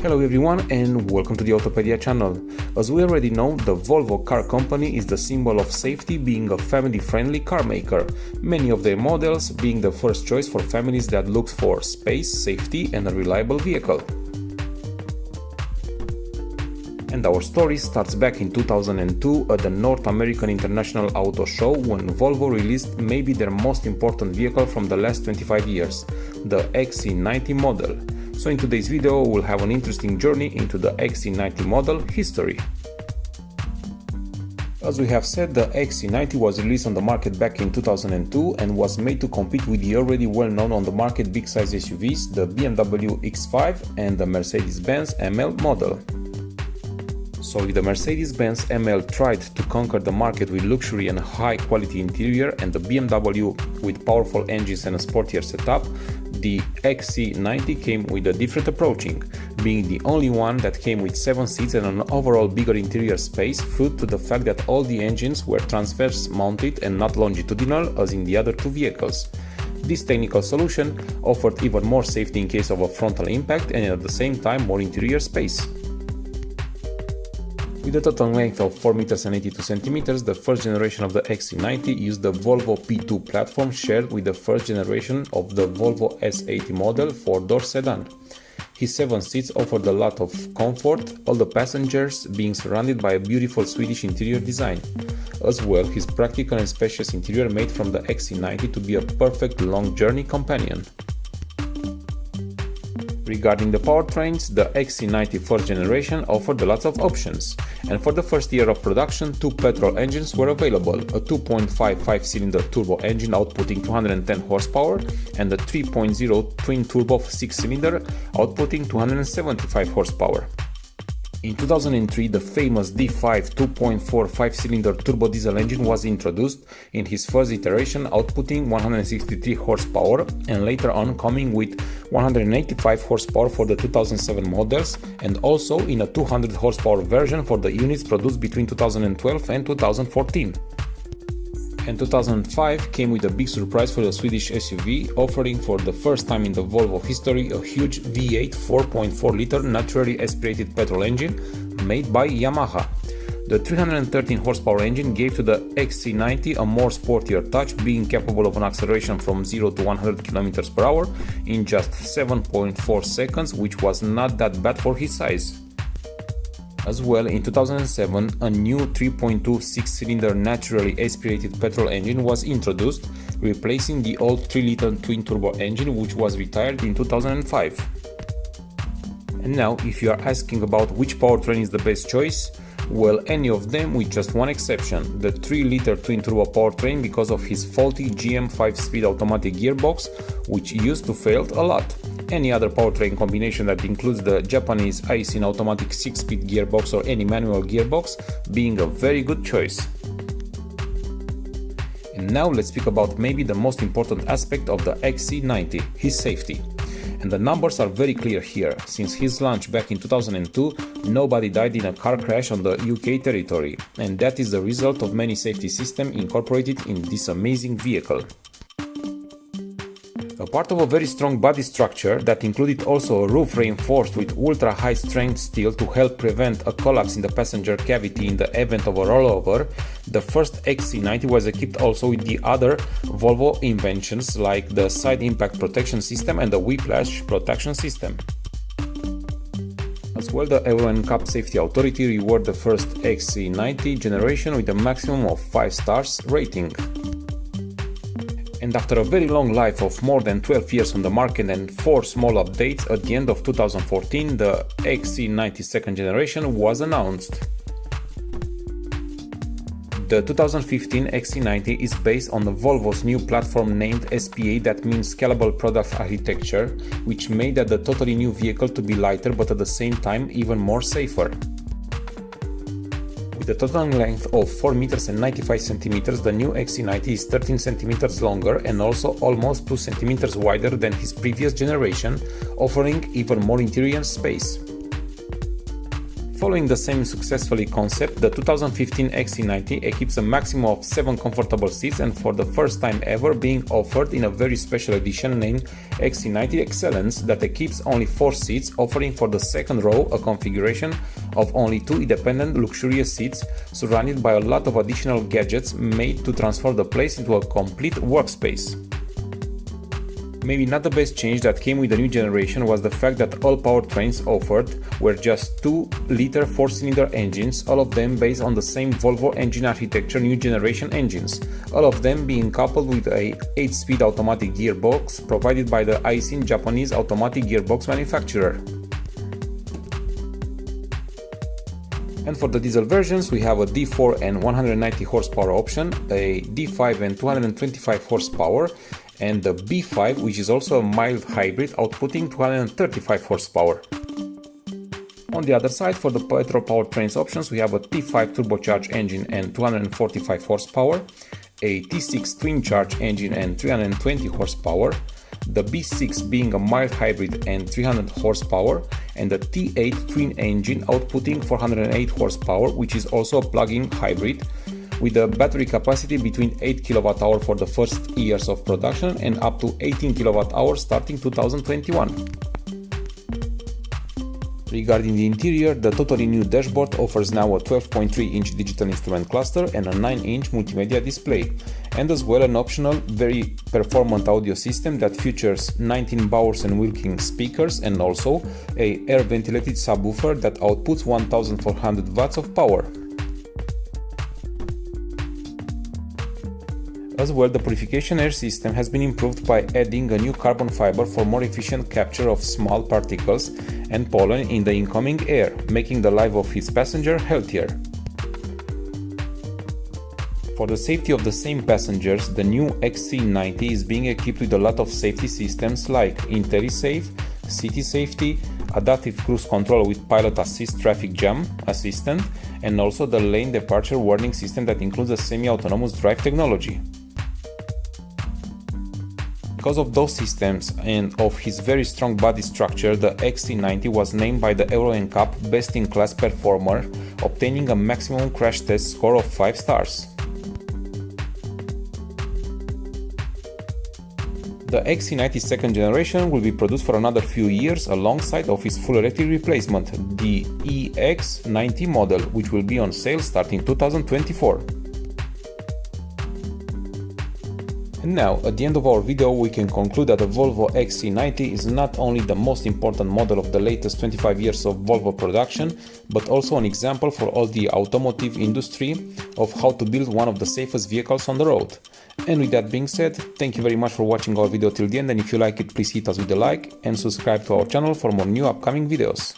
Hello everyone and welcome to the Autopedia channel. As we already know, the Volvo car company is the symbol of safety, being a family-friendly car maker, many of their models being the first choice for families that look for space, safety and a reliable vehicle. And our story starts back in 2002 at the North American International Auto Show, when Volvo released maybe their most important vehicle from the last 25 years, the XC90 model. So in today's video we'll have an interesting journey into the XC90 model history. As we have said, the XC90 was released on the market back in 2002 and was made to compete with the already well-known on the market big-size SUVs, the BMW X5 and the Mercedes-Benz ML model. So if the Mercedes-Benz ML tried to conquer the market with luxury and high-quality interior, and the BMW with powerful engines and a sportier setup, the XC90 came with a different approaching, being the only one that came with 7 seats and an overall bigger interior space, due to the fact that all the engines were transverse mounted and not longitudinal as in the other two vehicles. This technical solution offered even more safety in case of a frontal impact and at the same time more interior space. With a total length of 4 meters and 82 centimeters, the first generation of the XC90 used the Volvo P2 platform shared with the first generation of the Volvo S80 model 4-door sedan. His 7 seats offered a lot of comfort, all the passengers being surrounded by a beautiful Swedish interior design. As well, his practical and spacious interior made from the XC90 to be a perfect long journey companion. Regarding the powertrains, the XC90 first generation offered lots of options, and for the first year of production, 2 petrol engines were available, a 2.5 5-cylinder turbo engine outputting 210 horsepower and a 3.0 twin-turbo 6-cylinder outputting 275 horsepower. In 2003, the famous D5 2.4 5-cylinder turbo diesel engine was introduced in his first iteration, outputting 163 horsepower and later on coming with 185 horsepower for the 2007 models, and also in a 200 horsepower version for the units produced between 2012 and 2014. And 2005 came with a big surprise for the Swedish SUV, offering for the first time in the Volvo history a huge V8 4.4-liter naturally aspirated petrol engine made by Yamaha. The 313 horsepower engine gave to the XC90 a more sportier touch, being capable of an acceleration from 0 to 100 km per hour in just 7.4 seconds, which was not that bad for his size. As well, in 2007, a new 3.2 6-cylinder naturally aspirated petrol engine was introduced, replacing the old 3-liter twin-turbo engine which was retired in 2005. And now, if you are asking about which powertrain is the best choice, well, any of them with just one exception, the 3-liter twin-turbo powertrain, because of his faulty GM 5-speed automatic gearbox, which used to fail a lot. Any other powertrain combination that includes the Japanese Aisin automatic 6-speed gearbox or any manual gearbox being a very good choice. And now let's speak about maybe the most important aspect of the XC90, his safety. And the numbers are very clear here. Since his launch back in 2002, nobody died in a car crash on the UK territory, and that is the result of many safety systems incorporated in this amazing vehicle. A part of a very strong body structure that included also a roof reinforced with ultra high strength steel to help prevent a collapse in the passenger cavity in the event of a rollover, the first XC90 was equipped also with the other Volvo inventions like the side impact protection system and the whiplash protection system. As well, the Euro NCAP Safety Authority rewarded the first XC90 generation with a maximum of 5 stars rating. And after a very long life of more than 12 years on the market and 4 small updates, at the end of 2014 the XC90 second generation was announced. The 2015 XC90 is based on the Volvo's new platform named SPA, that means Scalable Product Architecture, which made that the totally new vehicle to be lighter but at the same time even more safer. With a total length of 4 meters and 95 centimeters, the new XC90 is 13 centimeters longer and also almost 2 centimeters wider than his previous generation, offering even more interior space. Following the same successfully concept, the 2015 XC90 equips a maximum of 7 comfortable seats and for the first time ever being offered in a very special edition named XC90 Excellence that equips only 4 seats, offering for the second row a configuration of only 2 independent luxurious seats surrounded by a lot of additional gadgets made to transform the place into a complete workspace. Maybe not the best change that came with the new generation was the fact that all powertrains offered were just 2-liter 4-cylinder engines, all of them based on the same Volvo engine architecture new generation engines, all of them being coupled with a 8-speed automatic gearbox provided by the Aisin Japanese automatic gearbox manufacturer. And for the diesel versions, we have a D4 and 190 horsepower option, a D5 and 225 horsepower, and the B5, which is also a mild hybrid outputting 235 horsepower. On the other side, for the petrol powertrains options, we have a T5 turbocharged engine and 245 horsepower, a T6 twin-charged engine and 320 horsepower, the B6 being a mild hybrid and 300 horsepower, and the T8 twin engine outputting 408 horsepower, which is also a plug-in hybrid, with a battery capacity between 8 kWh for the first years of production and up to 18 kWh starting 2021. Regarding the interior, the totally new dashboard offers now a 12.3-inch digital instrument cluster and a 9-inch multimedia display, and as well an optional, very performant audio system that features 19 Bowers & Wilkins speakers and also a air-ventilated subwoofer that outputs 1400 watts of power. As well, the purification air system has been improved by adding a new carbon fiber for more efficient capture of small particles and pollen in the incoming air, making the life of its passenger healthier. For the safety of the same passengers, the new XC90 is being equipped with a lot of safety systems like IntelliSafe, City Safety, Adaptive Cruise Control with Pilot Assist Traffic Jam Assistant, and also the Lane Departure Warning System that includes a semi-autonomous drive technology. Because of those systems and of his very strong body structure, the XC90 was named by the Euro NCAP Best in Class Performer, obtaining a maximum crash test score of 5 stars. The XC90 second generation will be produced for another few years alongside of its full electric replacement, the EX90 model, which will be on sale starting 2024. And now, at the end of our video, we can conclude that the Volvo XC90 is not only the most important model of the latest 25 years of Volvo production, but also an example for all the automotive industry of how to build one of the safest vehicles on the road. And with that being said, thank you very much for watching our video till the end, and if you like it, please hit us with a like and subscribe to our channel for more new upcoming videos.